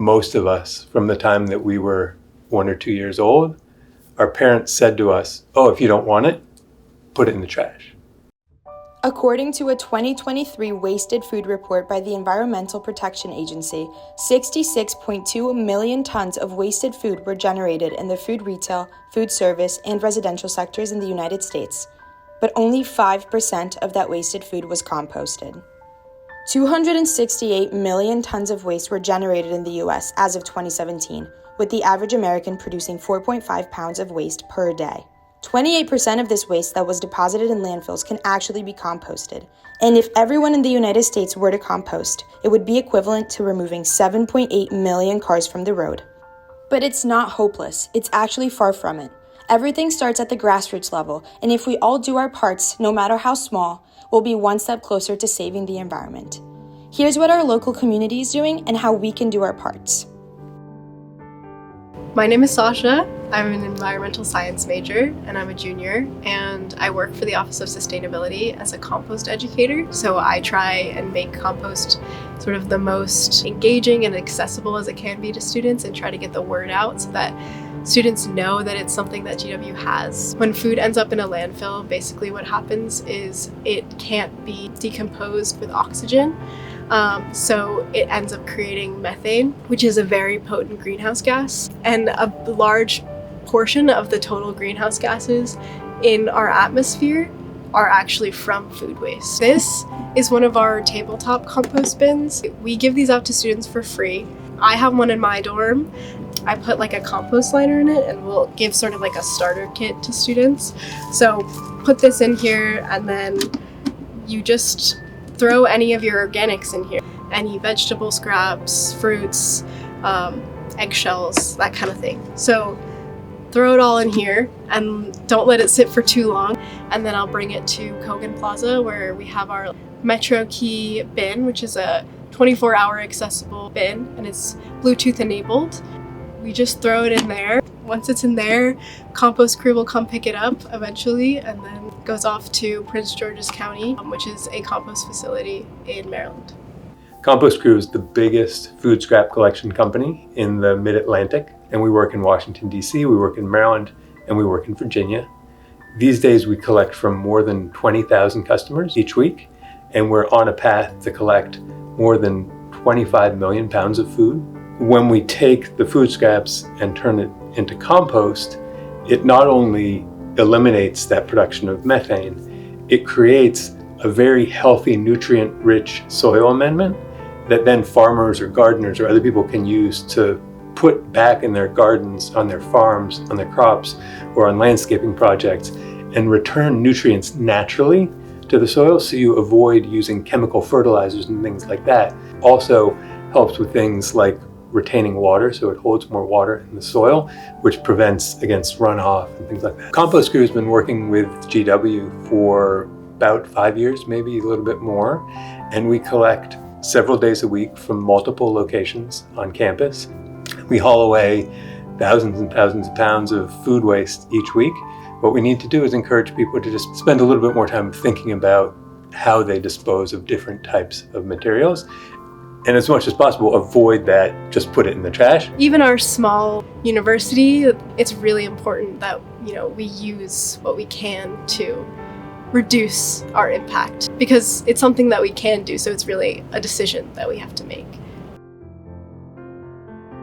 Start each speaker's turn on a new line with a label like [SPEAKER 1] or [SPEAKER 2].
[SPEAKER 1] most of us, from the time that we were 1 or 2 years old, our parents said to us, oh, if you don't want it, put it in the trash.
[SPEAKER 2] According to a 2023 wasted food report by the Environmental Protection Agency, 66.2 million tons of wasted food were generated in the food retail, food service, and residential sectors in the United States, but only 5% of that wasted food was composted. 268 million tons of waste were generated in the U.S. as of 2017, with the average American producing 4.5 pounds of waste per day. 28% of this waste that was deposited in landfills can actually be composted. And if everyone in the United States were to compost, it would be equivalent to removing 7.8 million cars from the road. But it's not hopeless. It's actually far from it. Everything starts at the grassroots level, and if we all do our parts, no matter how small, we'll be one step closer to saving the environment. Here's what our local community is doing and how we can do our parts.
[SPEAKER 3] My name is Sasha. I'm an environmental science major and I'm a junior, and I work for the Office of Sustainability as a compost educator. So I try and make compost sort of the most engaging and accessible as it can be to students and try to get the word out so that students know that it's something that GW has. When food ends up in a landfill, basically what happens is it can't be decomposed with oxygen. So it ends up creating methane, which is a very potent greenhouse gas, and a large portion of the total greenhouse gases in our atmosphere are actually from food waste. This is one of our tabletop compost bins. We give these out to students for free. I have one in my dorm. I put like a compost liner in it, and we'll give sort of like a starter kit to students. So put this in here, and then you just throw any of your organics in here, any vegetable scraps, fruits, eggshells, that kind of thing. So throw it all in here and don't let it sit for too long. And then I'll bring it to Kogan Plaza, where we have our Metro Key bin, which is a 24-hour accessible bin, and it's Bluetooth enabled. We just throw it in there. Once it's in there, compost crew will come pick it up eventually, and then it goes off to Prince George's County, which is a compost facility in Maryland.
[SPEAKER 1] Compost Crew is the biggest food scrap collection company in the Mid-Atlantic, and we work in Washington, D.C., we work in Maryland, and we work in Virginia. These days we collect from more than 20,000 customers each week, and we're on a path to collect more than 25 million pounds of food. When we take the food scraps and turn it into compost, it not only eliminates that production of methane, it creates a very healthy, nutrient-rich soil amendment that then farmers or gardeners or other people can use to put back in their gardens, on their farms, on their crops, or on landscaping projects, and return nutrients naturally to the soil, so you avoid using chemical fertilizers and things like that. Also helps with things like retaining water, so it holds more water in the soil, which prevents against runoff and things like that. Compost Crew has been working with GW for about 5 years, maybe a little bit more, and we collect several days a week from multiple locations on campus. We haul away thousands and thousands of pounds of food waste each week. What we need to do is encourage people to just spend a little bit more time thinking about how they dispose of different types of materials, and as much as possible avoid that just put it in the trash.
[SPEAKER 3] Even our small university, it's really important that we use what we can to reduce our impact, because it's something that we can do, so it's really a decision that we have to make.